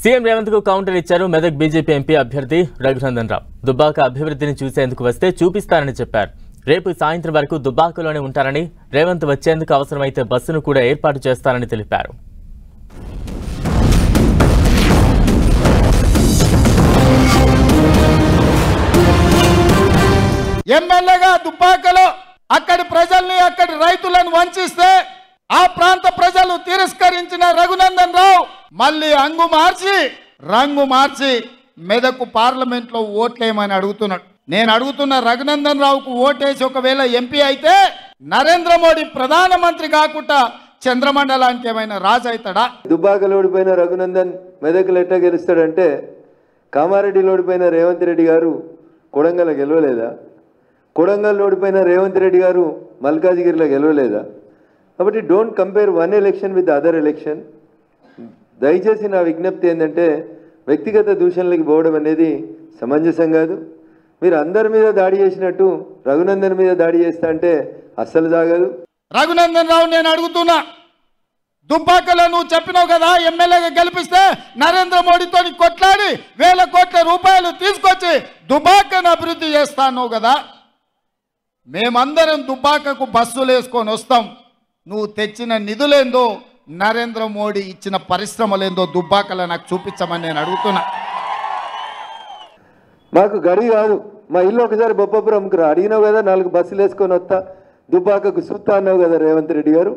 CM Revanth కు counter ఇచ్చారు Medak BJP MP అభ్యర్థి రఘునందన్ రావు. దుబ్బాక అభివృద్ధిని చూసేందుకు వస్తే చూపిస్తారని చెప్పారు. రేపు సాయంత్రం వరకు దుబ్బాకలోనే ఉంటారని, రేవంత్ వచ్చేందుకు అవసరమైతే బస్సును కూడా ఏర్పాటు చేస్తారని తెలిపారు. ఎమ్మెల్యేగా దుబ్బాకలో అక్కడి ప్రజల్ని, అక్కడి రైతులను వంచిస్తే ఆ ప్రాంత ప్రజలు తిరస్కరించిన రఘునందన్ రావు మళ్ళీ రంగు మార్చి మెదక్ పార్లమెంట్ లో ఓట్లేయమని అడుగుతున్నాడు. నేను అడుగుతున్న రఘునందన్ రావుకు ఓటేసి ఒకవేళ ఎంపీ అయితే నరేంద్ర మోడీ ప్రధానమంత్రి కాకుండా చంద్రమండలానికి ఏమైనా రాజు అవుతాడా? దుబ్బాకలో ఓడిపోయిన రఘునందన్ మెదక్లో ఎట్లా గెలుస్తాడంటే, కామారెడ్డిలో ఓడిపోయిన రేవంత్ రెడ్డి గారు కొడంగల్ గెలవలేదా? కొడంగల్ ఓడిపోయిన రేవంత్ రెడ్డి గారు మల్కాజిగిరిలో గెలవలేదా? కాబట్టి don't compare one election with other election. దయచేసి నా విజ్ఞప్తి ఏంటంటే, వ్యక్తిగత దూషణలకి పోవడం అనేది సమంజసం కాదు. మీరు అందరి మీద దాడి చేసినట్టు రఘునందన్ మీద దాడి చేస్తా అంటే అస్సలు సాగదు. రఘునందన్ రావు నేను అడుగుతున్నా, దుబ్బాకలో నువ్వు చెప్పినావు కదా ఎమ్మెల్యేగా గెలిపిస్తే నరేంద్ర మోడీతో కొట్లాడి 1000 కోట్ల రూపాయలు తీసుకొచ్చి దుబ్బాకను అభివృద్ధి చేస్తాను కదా. మేమందరం దుబ్బాకకు బస్సులు వేసుకొని వస్తాం. నువ్వు తెచ్చిన నిధులేందో, నరేంద్ర మోడీ ఇచ్చిన పరిశ్రమలేందో దుబ్బాకలో నాకు చూపించమని నేను అడుగుతున్నా. మాకు గడి కాదు, మా ఇల్లు ఒకసారి బొప్పపురంకు రా. అడిగినావు కదా 4 బస్సులు వేసుకొని వస్తా, దుబ్బాకకు సుత్తా అన్నావు కదా రేవంత్ రెడ్డి గారు.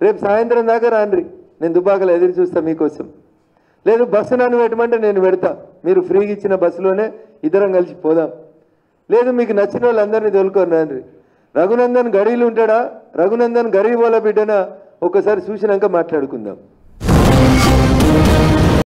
రేపు సాయంత్రం దాకా రాండ్రి, నేను దుబ్బాకలో ఎదురు చూస్తా మీకోసం. లేదు బస్సు నన్ను పెట్టమంటే నేను పెడతా, మీరు ఫ్రీగా ఇచ్చిన బస్సులోనే ఇద్దరం కలిసి పోదాం. లేదు మీకు నచ్చిన వాళ్ళందరినీ తోలుకొని రాండ్రి. రఘునందన్ గడీలు ఉంటాడా, రఘునందన్ గరీబ్ వాళ్ళ బిడ్డనా, ఒకసారి చూసినాక మాట్లాడుకుందాం.